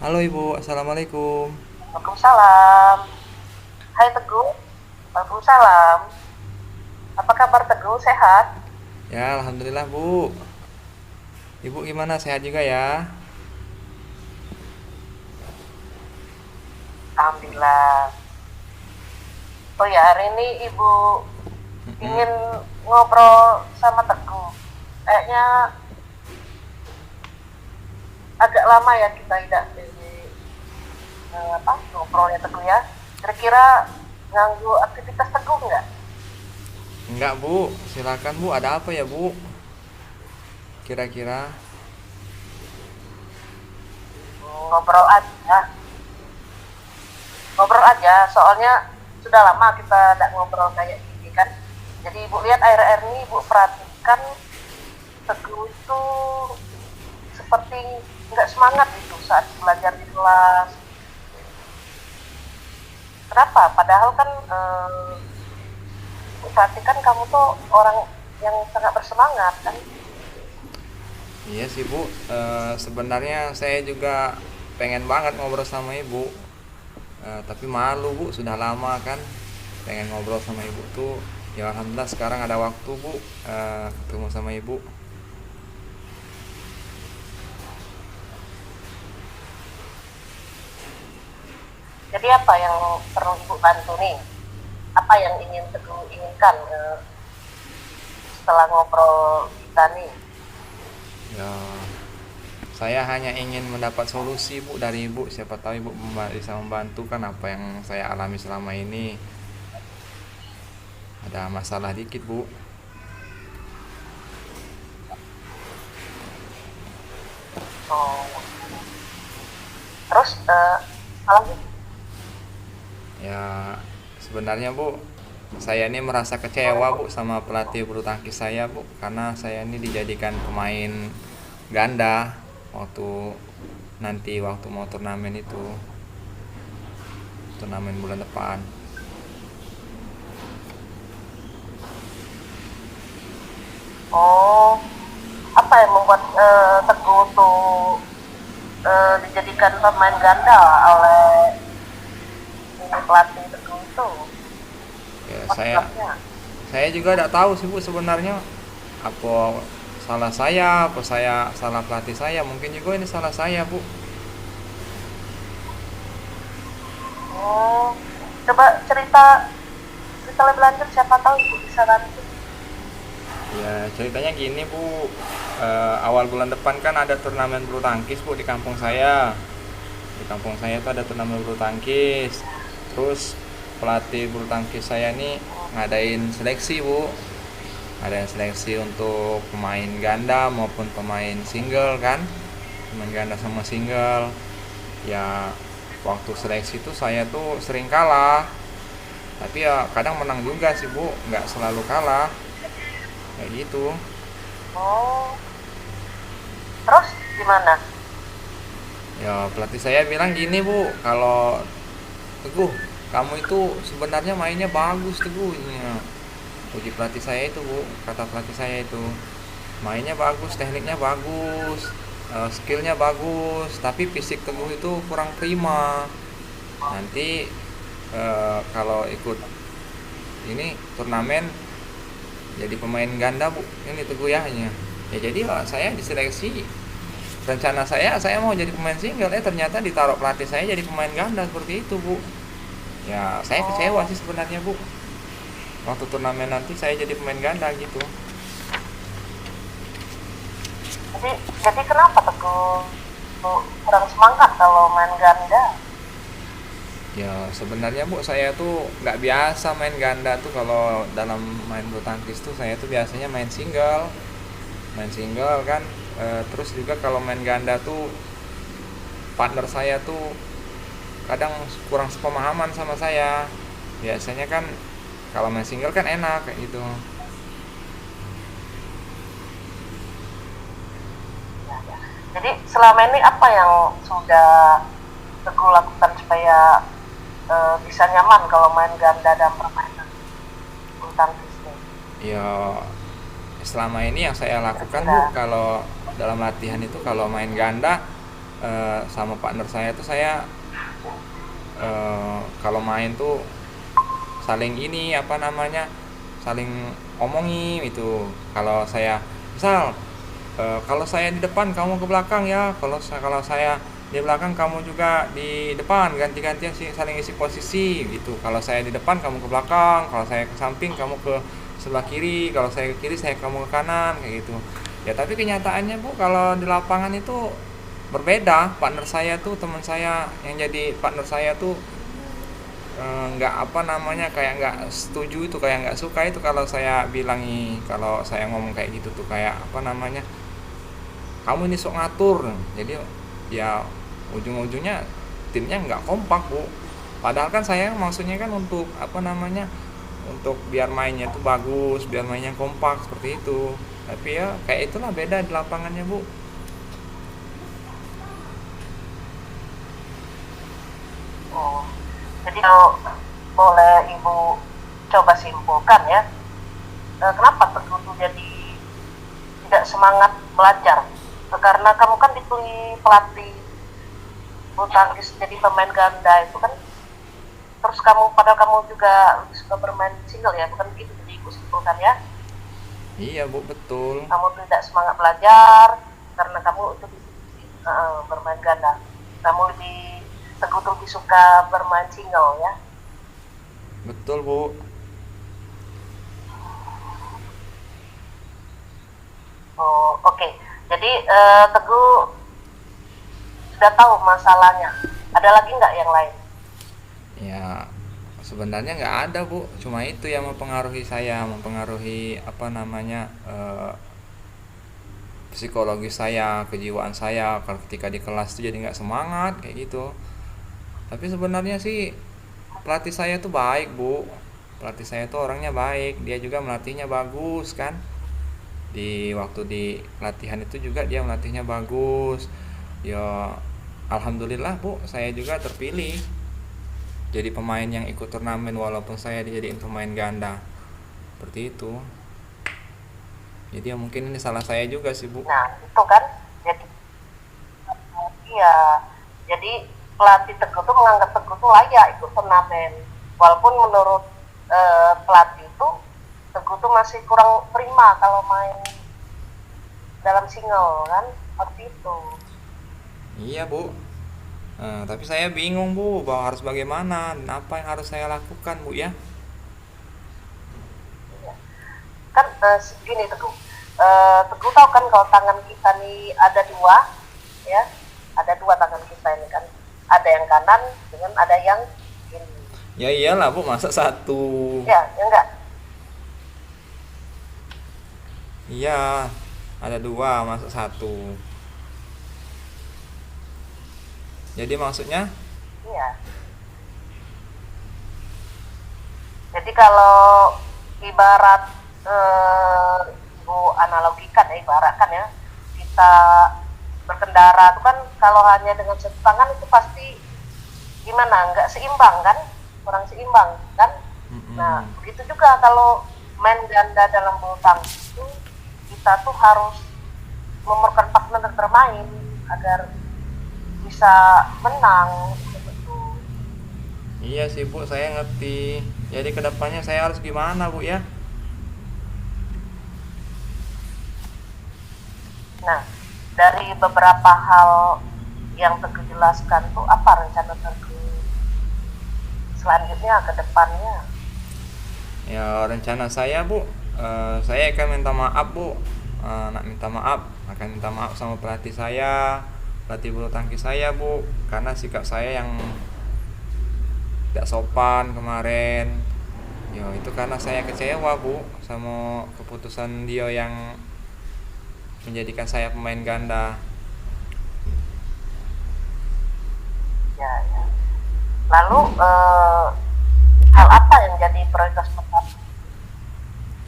Halo Ibu, Assalamualaikum. Waalaikumsalam. Hai Teguh. Waalaikumsalam. Apa kabar Teguh? Sehat? Ya, Alhamdulillah Bu. Ibu gimana? Sehat juga ya? Alhamdulillah. Oh ya, hari ini Ibu Mm-mm. ingin ngobrol sama Teguh. Kayaknya agak lama ya kita tidak ngobrolnya Teguh ya. Kira-kira ganggu aktivitas Teguh nggak? Enggak Bu, silakan Bu. Ada apa ya Bu? Kira-kira? Ngobrol aja. Ngobrol aja. Soalnya sudah lama kita tidak ngobrol kayak gini kan. Jadi Ibu lihat akhir-akhir ini Ibu perhatikan Teguh itu seperti nggak semangat gitu saat belajar di kelas. Kenapa? Padahal kan berarti kan kamu tuh orang yang sangat bersemangat kan? Iya sih Bu. Sebenarnya saya juga pengen banget ngobrol sama Ibu. Tapi malu Bu, sudah lama kan. Pengen ngobrol sama Ibu tuh. Ya Alhamdulillah sekarang ada waktu Bu. Ketemu sama Ibu. Jadi apa yang perlu Ibu bantu nih? Apa yang ingin Teguh inginkan setelah ngobrol kita nih? Ya, saya hanya ingin mendapat solusi Bu dari Ibu. Siapa tahu Ibu bisa membantu kan apa yang saya alami selama ini. Ada masalah dikit Bu. Oh, terus apalagi? Ya, sebenarnya Bu, saya ini merasa kecewa Bu sama pelatih bulu tangkis saya Bu, karena saya ini dijadikan pemain ganda waktu waktu mau turnamen itu, turnamen bulan depan. Oh, apa yang membuat Teguh tuh dijadikan pemain ganda oleh ini pelatih Teguh itu? Ya, Apa sebabnya? saya juga tidak tahu sih Bu sebenarnya apa salah saya, apa saya salah pelatih saya, mungkin juga ini salah saya Bu. Oh, coba cerita cerita lebih lanjut siapa tahu Ibu bisa bantu. Ya ceritanya gini Bu. Awal bulan depan kan ada turnamen bulu tangkis Bu di kampung saya. Di kampung saya tuh ada turnamen bulu tangkis. Terus pelatih bulu tangkis saya nih ngadain seleksi Bu. Ngadain seleksi untuk pemain ganda maupun pemain single kan. Pemain ganda sama single. Ya waktu seleksi tuh saya tuh sering kalah. Tapi ya kadang menang juga sih Bu, nggak selalu kalah. Kayak gitu. Oh, terus gimana? Ya pelatih saya bilang gini Bu, kalau Teguh, kamu itu sebenarnya mainnya bagus Teguh. Ya, puji pelatih saya itu Bu, kata pelatih saya itu mainnya bagus, tekniknya bagus, skillnya bagus, tapi fisik Teguh itu kurang prima. Nanti kalau ikut ini turnamen jadi pemain ganda Bu, ini Teguh ya hanya. Ya jadi ya, saya diseleksi. Rencana saya mau jadi pemain single, ternyata ditaruh pelatih saya jadi pemain ganda seperti itu Bu. Ya saya kecewa Oh, sih sebenarnya Bu, waktu turnamen nanti saya jadi pemain ganda gitu. jadi jadi kenapa Teguh kurang semangat kalau main ganda? Ya sebenarnya Bu, saya tuh nggak biasa main ganda tuh. Kalau dalam main bulu tangkis tuh saya tuh biasanya main single kan. Terus juga kalau main ganda tuh partner saya tuh kadang kurang sepemahaman sama saya. Biasanya kan kalau main single kan enak kayak gitu. Ya, ya. Jadi selama ini apa yang sudah Teguh lakukan supaya bisa nyaman kalau main ganda dan permainan bulu tangkis nih? Ya selama ini yang saya lakukan Kira-kira. Bu, kalau dalam latihan itu kalau main ganda sama partner saya tuh saya kalau main tuh saling ini apa namanya, saling omongi itu. Kalau saya misal kalau saya di depan kamu ke belakang ya, kalau saya di belakang kamu juga di depan, ganti-gantian sih, saling isi posisi gitu. Kalau saya di depan kamu ke belakang, kalau saya ke samping kamu ke sebelah kiri, kalau saya ke kiri saya kamu ke kanan kayak gitu. Ya tapi kenyataannya Bu, kalau di lapangan itu berbeda. Partner saya tuh, teman saya yang jadi partner saya tuh nggak apa namanya, kayak nggak setuju itu, kayak nggak suka itu kalau saya bilangi, kalau saya ngomong kayak gitu tuh, kayak apa namanya, kamu ini sok ngatur. Jadi ya ujung-ujungnya timnya nggak kompak Bu, padahal kan saya maksudnya kan untuk apa namanya, untuk biar mainnya tuh bagus, biar mainnya kompak seperti itu. Tapi ya kayak itulah beda di lapangannya Bu. Oh, jadi kalau boleh ibu coba simpulkan ya, kenapa Teguh tuh jadi tidak semangat belajar? Karena kamu kan dipilih pelatih bulu tangkis jadi pemain ganda itu kan, terus kamu padahal kamu juga lebih suka bermain single ya, bukan begitu? Jadi ibu simpulkan ya, Iya Bu, betul. kamu tidak semangat belajar karena kamu itu bermain ganda. Kamu lebih Teguh tuh lebih suka bermain single ya. Betul Bu. Oh, oke. Jadi Teguh sudah tahu masalahnya. Ada lagi nggak yang lain? Ya sebenarnya nggak ada Bu, cuma itu yang mempengaruhi saya, mempengaruhi apa namanya, psikologi saya, kejiwaan saya. Kalau ketika di kelas tuh jadi nggak semangat kayak gitu. Tapi sebenarnya sih pelatih saya tuh baik Bu, pelatih saya tuh orangnya baik, dia juga melatihnya bagus kan. Di waktu di latihan itu juga dia melatihnya bagus. Ya alhamdulillah Bu, saya juga terpilih jadi pemain yang ikut turnamen walaupun saya dijadiin pemain ganda seperti itu. Jadi ya mungkin ini salah saya juga sih Bu. Nah, itu kan. Jadi iya. Jadi pelatih Teguh tuh menganggap Teguh tuh layak ikut turnamen. Walaupun menurut pelatih itu Teguh tuh masih kurang prima kalau main dalam single kan, seperti itu. Iya Bu. Tapi saya bingung Bu, bahwa harus bagaimana dan apa yang harus saya lakukan Bu ya. Iya. Kan gini Teguh. Teguh tahu kan kalau tangan kita nih ada dua, ya, ada dua tangan kita ini kan, ada yang kanan dengan ada yang kiri. Ya iyalah Bu, masa satu. Ya, ya enggak. Iya, ada dua masuk satu. Jadi maksudnya, Iya. Jadi kalau ibarat ibu analogikan ya, ibaratkan ya, kita berkendara itu kan kalau hanya dengan satu tangan itu pasti gimana, nggak seimbang kan, kurang seimbang kan. Nah begitu juga kalau main ganda dalam bulu tangkis itu, kita tuh harus memerlukan partner bermain agar bisa menang gitu. iya sih Bu, saya ngerti. Jadi kedepannya saya harus gimana Bu ya? Nah, dari beberapa hal yang Teguh jelaskan tuh apa rencana Teguh selanjutnya ke depannya? Ya rencana saya Bu, saya akan minta maaf Bu. Nak minta maaf, akan minta maaf sama pelatih saya, pelatih bulu tangkis saya Bu, karena sikap saya yang tidak sopan kemarin. Ya itu karena saya kecewa Bu sama keputusan dia yang menjadikan saya pemain ganda. Ya, ya. Lalu hal apa yang jadi prioritas pertama?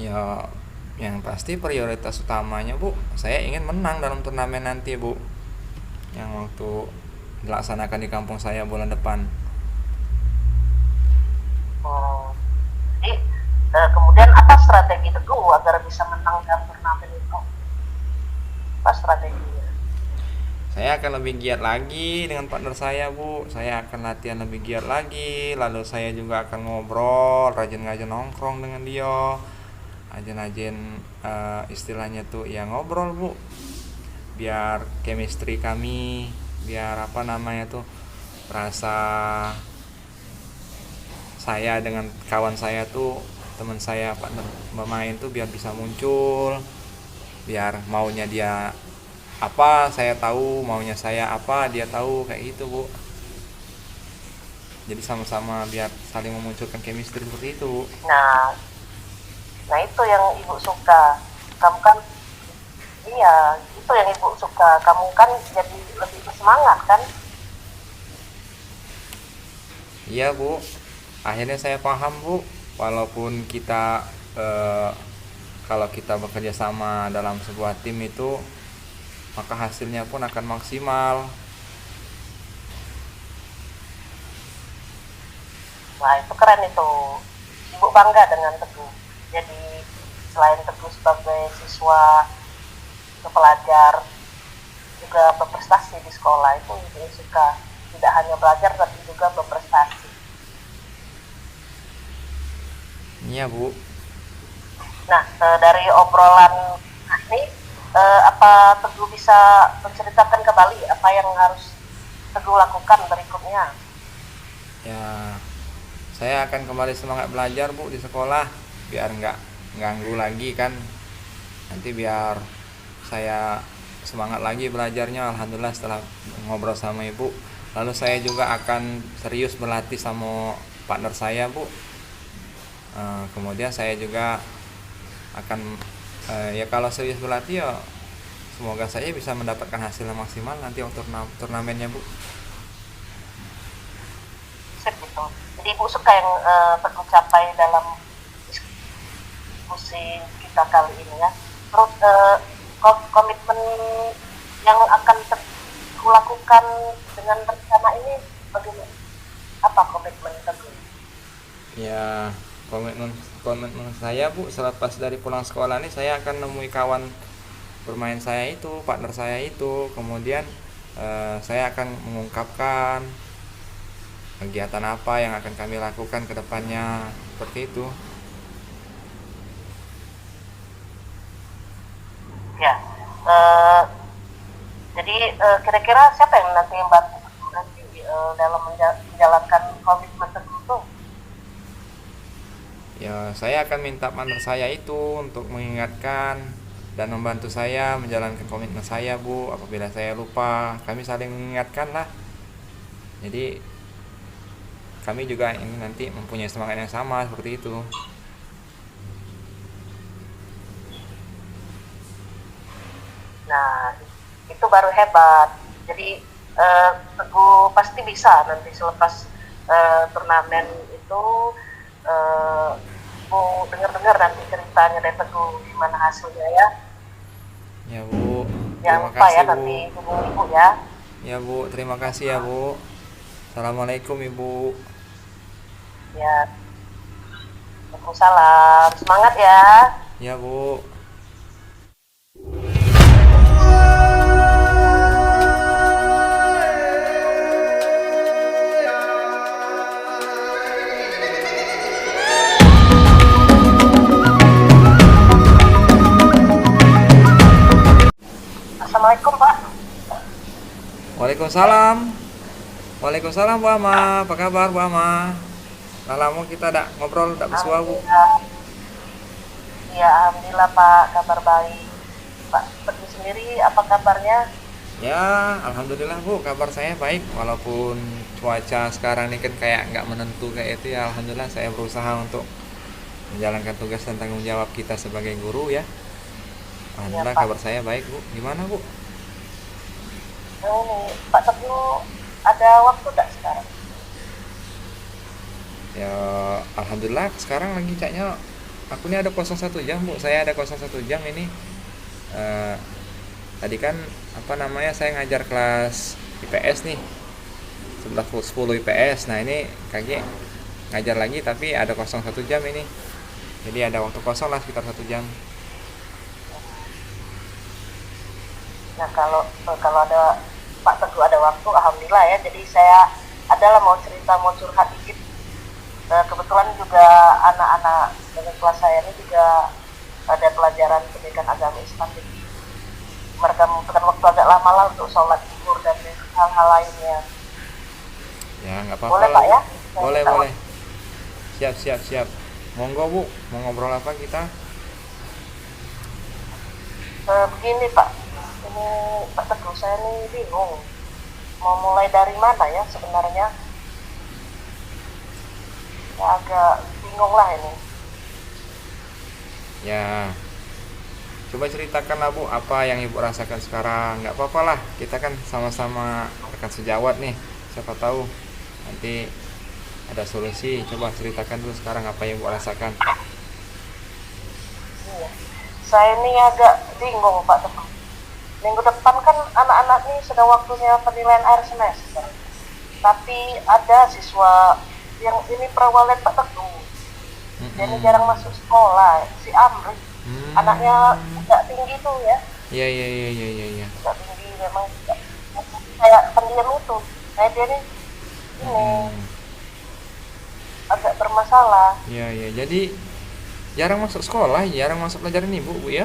Ya yang pasti prioritas utamanya Bu, saya ingin menang dalam turnamen nanti Bu, yang waktu dilaksanakan di kampung saya bulan depan. Jadi kemudian apa strategi Teguh agar bisa menang dalam turnamen itu? Apa strateginya? Saya akan lebih giat lagi dengan partner saya, Bu. Saya akan latihan lebih giat lagi. Lalu saya juga akan ngobrol, rajin-rajin nongkrong dengan dia. Rajin-rajin istilahnya tuh ya ngobrol, Bu. Biar chemistry kami, biar apa namanya tuh rasa saya dengan kawan saya tuh, teman saya partner bermain tuh biar bisa muncul, biar maunya dia apa saya tahu, maunya saya apa dia tahu, kayak gitu, Bu. Jadi sama-sama biar saling memunculkan chemistry seperti itu, Bu. Nah, nah itu yang ibu suka. Kamu kan, iya, itu yang ibu suka. Kamu kan jadi lebih bersemangat kan? Iya, Bu. Akhirnya saya paham, Bu. Walaupun kita kalau kita bekerja sama dalam sebuah tim itu, maka hasilnya pun akan maksimal. Nah, itu keren itu. Ibu bangga dengan Teguh. Jadi selain Teguh sebagai siswa atau pelajar, juga berprestasi di sekolah, itu ibu suka. Tidak hanya belajar tapi juga berprestasi. Iya, Bu. Nah, dari obrolan ini, apa Teguh bisa menceritakan kembali apa yang harus Teguh lakukan berikutnya? Ya, saya akan kembali semangat belajar, Bu, di sekolah, biar nggak ganggu lagi kan. Nanti biar saya semangat lagi belajarnya. Alhamdulillah setelah ngobrol sama Ibu, lalu saya juga akan serius berlatih sama partner saya, Bu. Kemudian saya juga akan ya kalau serius berlatih ya semoga saya bisa mendapatkan hasil yang maksimal nanti untuk turnamennya, Bu. Sip gitu. Jadi ibu suka yang Teguh capai dalam diskusi kita kali ini ya. Terus komitmen yang akan Teguh lakukan dengan bersama ini bagaimana? Apa komitmen Teguh? Ya, komitmen komitmen saya, Bu, selepas dari pulang sekolah ini saya akan nemui kawan bermain saya itu, partner saya itu. Kemudian saya akan mengungkapkan kegiatan apa yang akan kami lakukan ke depannya, seperti itu. Ya. Jadi kira-kira siapa yang nanti membantu nanti dalam menjalankan komitmen Teguh? Ya, saya akan minta partner saya itu untuk mengingatkan dan membantu saya menjalankan komitmen saya, Bu. Apabila saya lupa, kami saling mengingatkan lah. Jadi kami juga ini nanti mempunyai semangat yang sama seperti itu. Nah, itu baru hebat. Jadi Teguh pasti bisa nanti selepas turnamen itu, mau dengar-dengar nanti ceritanya dari Teguh gimana hasilnya ya. Ya, Bu. Jangan Terima lupa ya kasih, Bu. nanti hubungi ibu ya. Ya, Bu. Terima kasih ya, Bu. Assalamualaikum, Ibu. Ya, Waalaikumsalam. Semangat ya. Ya, Bu. Assalamualaikum Pak. Waalaikumsalam. Waalaikumsalam, Bu Ama. Apa kabar, Bu Ama? Udah lama kita tak ngobrol, tak bersua, Bu. Iya, alhamdulillah Pak, kabar baik. Pak pergi sendiri, apa kabarnya? Ya, alhamdulillah, Bu. Kabar saya baik. Walaupun cuaca sekarang ini kan kayak nggak menentu kayak itu ya. Alhamdulillah saya berusaha untuk menjalankan tugas dan tanggung jawab kita sebagai guru ya. Iya Alhamdulillah Pak. kabar saya baik, Bu. Gimana, Bu? Ini Pak Teguh ada waktu nggak sekarang? Ya, alhamdulillah sekarang lagi caknya aku ini ada 01 jam, Bu. Saya ada 01 jam ini. Eh, Tadi kan apa namanya saya ngajar kelas IPS nih, 11 10 IPS. Nah, ini kaki ngajar lagi tapi ada 01 jam ini. Jadi ada waktu kosong lah sekitar 1 jam. Nah kalau ada Pak Teguh ada waktu, alhamdulillah ya. Jadi saya adalah mau cerita, mau curhat dikit. Kebetulan juga anak-anak dari kelas saya ini juga ada pelajaran pendidikan agama Islam, jadi mereka membutuhkan waktu agak lama lah untuk sholat zuhur dan hal-hal lainnya. Ya nggak apa-apa Boleh lah Pak Bu. ya? Saya Boleh minta boleh. Siap siap siap. Monggo Bu, mau ngobrol apa kita? begini Pak, ini Pak Teguh, saya ini bingung mau mulai dari mana ya sebenarnya. Ya, agak bingung lah ini. Ya, coba ceritakan lah Bu, apa yang Ibu rasakan sekarang. Nggak apa-apa lah, kita kan sama-sama rekan sejawat nih. Siapa tahu nanti ada solusi. Coba ceritakan dulu sekarang apa yang Ibu rasakan. Iya. Saya ini agak bingung Pak Teguh. Minggu depan kan anak-anak ini sudah waktunya penilaian akhir semester. Tapi ada siswa yang ini perawalan Pak Teguh. Dia ini jarang masuk sekolah, si Amri. Anaknya tidak tinggi tuh ya. Iya iya iya iya iya. Ya. Tidak tinggi memang tidak. Kayak pendiam itu. Kayak dia ini agak bermasalah. Iya iya. Jadi jarang masuk sekolah, jarang masuk pelajaran Ibu Bu ya.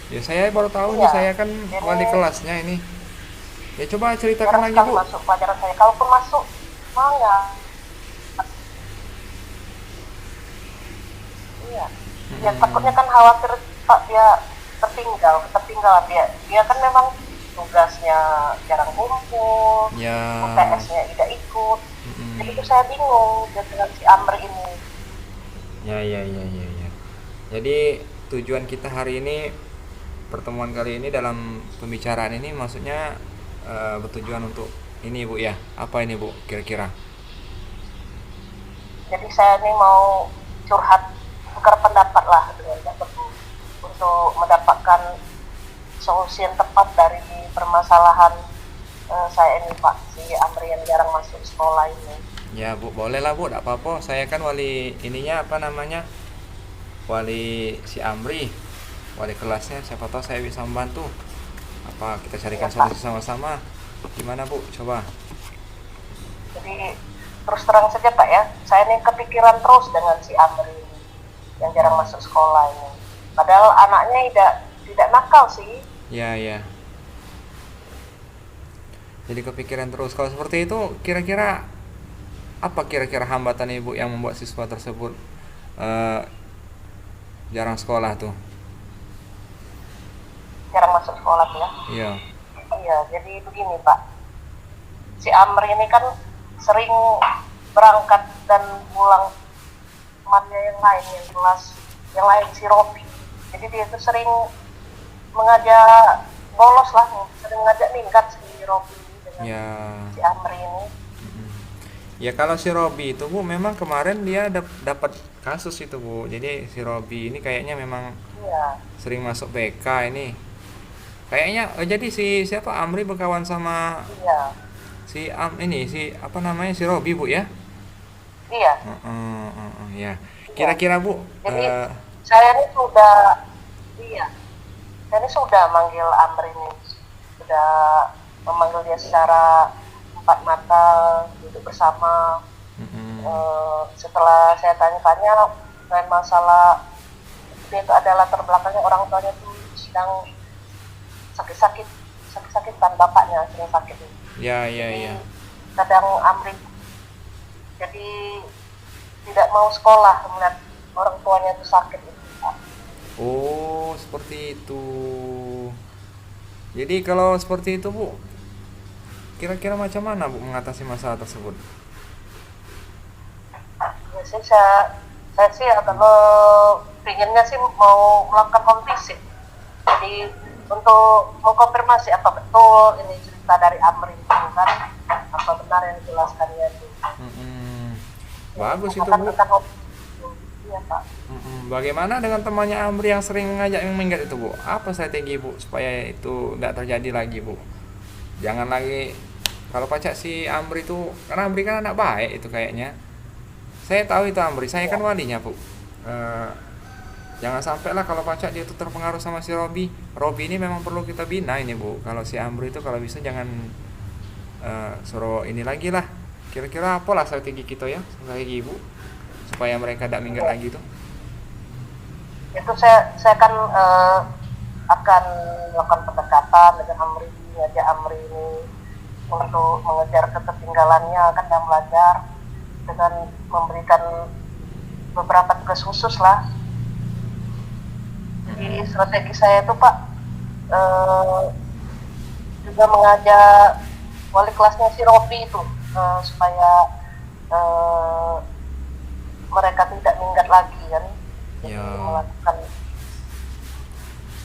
Ya saya baru tahu nih, Iya. saya kan Jadi wali kelasnya ini. Ya coba ceritakan jarang lagi sekali Bu. masuk pelajaran saya. Kalaupun masuk, ya. Iya. Ya takutnya kan khawatir Pak dia ketinggalan dia kan memang tugasnya jarang kumpul, Ya. UTS-nya tidak ikut. Jadi itu saya bingung dengan si Amri ini. Ya ya ya ya ya. Jadi tujuan kita hari ini, pertemuan kali ini dalam pembicaraan ini maksudnya bertujuan untuk ini Bu ya. Apa ini Bu kira-kira? Jadi saya ini mau curhat, tukar pendapat lah dengan Pak Teguh untuk mendapatkan solusi yang tepat dari permasalahan saya ini Pak, si Amri yang jarang masuk sekolah ini. Ya Bu, boleh lah Bu, tidak apa-apa. Saya kan wali ininya apa namanya? Wali si Amri, wali kelasnya. Siapa tahu saya bisa membantu. Apa kita carikan Iya, Pak. solusi sama-sama? Gimana Bu? Coba. Jadi terus terang saja Pak ya, saya ini kepikiran terus dengan si Amri ini, yang jarang masuk sekolah ini. Padahal anaknya tidak nakal sih. Ya ya. Jadi kepikiran terus. Kalau seperti itu, kira-kira apa kira-kira hambatan Ibu yang membuat siswa tersebut eh, jarang sekolah tuh? Jarang masuk sekolah ya. Iya. Iya, jadi begini Pak. Si Amri ini kan sering berangkat dan pulang temannya yang lain, yang kelas yang lain, si Robi. Jadi dia itu sering mengajak bolos lah, sering mengajak minggat si Robi dengan Ya. si Amri ini. Ya kalau si Robi itu Bu, memang kemarin dia dapat kasus itu Bu. Jadi si Robi ini kayaknya memang Iya, sering masuk PK ini. Kayaknya jadi si siapa Amri berkawan sama iya, si ini si apa namanya si Robi Bu ya? iya. Ya. Kira-kira Bu, Jadi saya ini sudah, iya, saya ini sudah manggil Amri ini, sudah memanggil dia secara empat mata, duduk bersama. Setelah saya tanya-tanya dengan masalah dia itu adalah terbelakangnya orang tuanya itu sedang sakit-sakitan, bapaknya sering sakit. ya ya ya. Kadang Amri jadi tidak mau sekolah melihat orang tuanya itu sakit itu. Oh, seperti itu. Jadi kalau seperti itu Bu, kira-kira macam mana Bu mengatasi masalah tersebut? Ya sih saya sih kalau pinginnya sih mau melakukan home visit. Jadi untuk mengkonfirmasi apa betul ini cerita dari Amri itu kan, apa benar yang dijelaskannya itu. Bagus itu Bukan Bu. bukan home visit. Iya Pak. Bagaimana dengan temannya Amri yang sering mengajak yang minggat itu Bu? Apa strategi Bu supaya itu tidak terjadi lagi Bu? Jangan lagi kalau pacak si Amri itu, karena Amri kan anak baik itu kayaknya. Saya tahu itu Amri, saya kan walinya Bu. Jangan sampai lah kalau Paca dia tuh terpengaruh sama si Robi. Robi ini memang perlu kita bina ini Bu. Kalau si Amri itu kalau bisa jangan suruh ini lagi lah. Kira-kira apa lah strategi kita ya sebagai ibu supaya mereka tidak minggat lagi tuh? Itu saya kan akan melakukan pendekatan dengan Amri, ngajak Amri ini untuk mengejar ketertinggalannya kan dan belajar dengan memberikan beberapa tugas khusus lah. Jadi strategi saya itu Pak juga mengajak wali kelasnya si Robi itu supaya mereka tidak minggat lagi kan. Jadi Ya. melakukan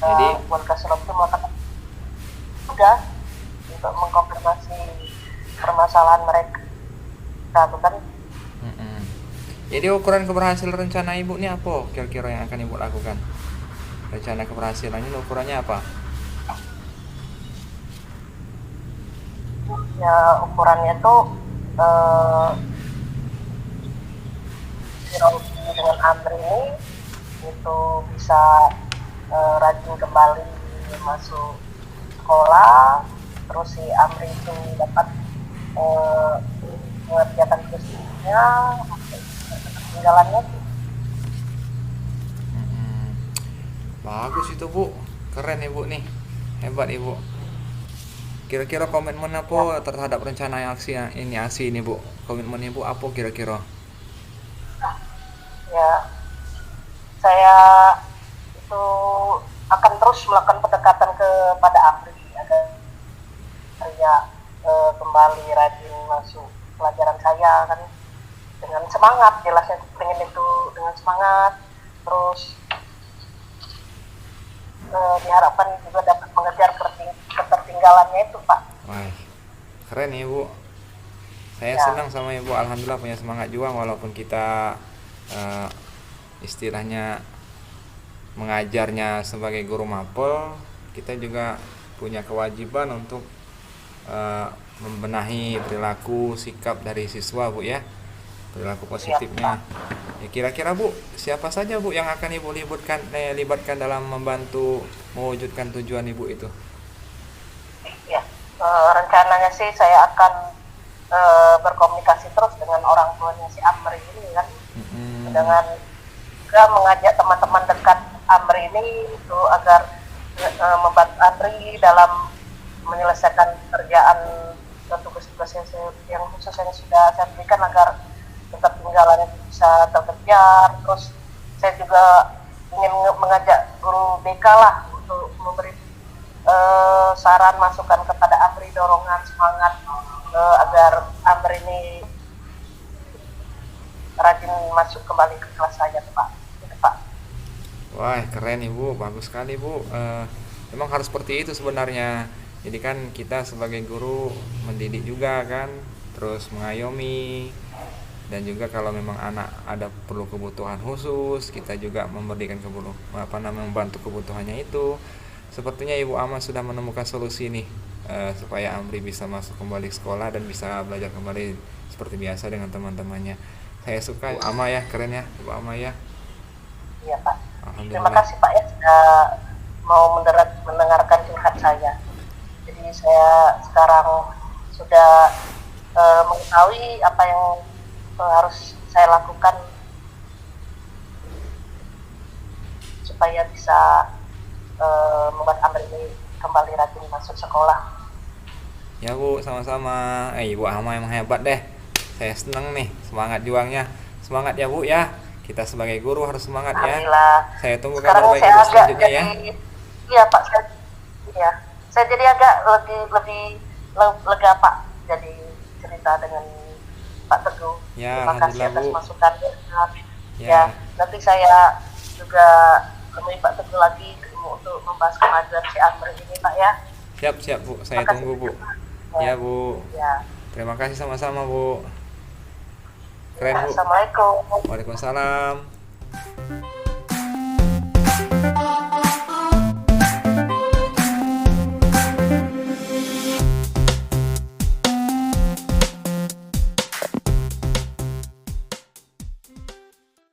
Jadi wali kelas Robi itu melakukan juga untuk mengkonfirmasi permasalahan mereka kan. Jadi ukuran keberhasilan rencana ibu ini apa kira-kira yang akan ibu lakukan? Rencana keberhasilannya ukurannya apa? Ya ukurannya itu si Robi dengan Amri ini itu bisa rajin kembali masuk sekolah, terus si Amri itu dapat mengerjakan tugasnya, ketinggalannya. Bagus itu Bu, keren ibu nih, hebat ibu. Kira-kira komitmen apa terhadap rencana aksi ini Bu? Komitmen ibu apa kira-kira? Ya, saya itu akan terus melakukan pendekatan kepada Amri agar dia kembali rajin masuk pelajaran saya kan dengan semangat, jelasnya pengen itu dengan semangat, terus diharapkan juga dapat mengejar ketertinggalannya itu Pak. Wah, keren ya Bu. Saya Ya. senang sama ibu, alhamdulillah punya semangat juang walaupun kita eh, istilahnya mengajarnya sebagai guru mapel, kita juga punya kewajiban untuk membenahi perilaku sikap dari siswa Bu ya, perilaku positifnya. Ya, kira-kira Bu, siapa saja Bu yang akan ibu libatkan dalam membantu mewujudkan tujuan ibu itu? Ya, rencananya sih saya akan berkomunikasi terus dengan orang tuanya si Amri ini kan, dengan juga mengajak teman-teman dekat Amri ini itu agar membantu Amri dalam menyelesaikan pekerjaan dan tugas-tugas yang khusus yang sudah saya berikan agar ketertinggalannya bisa terkejar. Terus saya juga ingin mengajak guru BK lah untuk memberi saran masukan kepada Amri, dorongan semangat agar Amri ini rajin masuk kembali ke kelas saya Pak. Gitu, Pak. Wah, keren ibu, bagus sekali Bu. Memang harus seperti itu sebenarnya. Jadi kan kita sebagai guru mendidik juga kan, terus mengayomi, dan juga kalau memang anak ada perlu kebutuhan khusus, kita juga memberikan membantu kebutuhannya itu. Sepertinya Ibu Ama sudah menemukan solusi nih, supaya Amri bisa masuk kembali sekolah dan bisa belajar kembali seperti biasa dengan teman-temannya. Saya suka Ama ya, keren ya Ibu Ama ya. Iya Pak. Terima Alhamdulillah. kasih Pak ya sudah mau mendengarkan curhat saya. Jadi saya sekarang sudah mengetahui apa yang harus saya lakukan supaya bisa membuat Amri ini kembali rajin masuk sekolah. Ya Bu, sama-sama. Ibu Ama emang hebat deh. Saya seneng nih semangat juangnya. Semangat ya Bu ya. Kita sebagai guru harus semangat ya. Alhamdulillah. Saya tunggu Sekarang kabar baik saya Ibu agak selanjutnya jadi, ya. iya Pak, saya jadi agak lebih lega Pak. Jadi cerita dengan Pak Teguh. Ya, Terima kasih alhamdulillah atas Bu. masukannya. Ya. Ya, nanti saya juga temui Pak Teguh lagi untuk membahas kemajuan si Amri ini Pak ya. Siap Bu, saya Terima tunggu kasih. Bu. Ya Bu. Ya. Terima kasih sama-sama Bu. Keren Ya, Bu. Assalamualaikum. Waalaikumsalam.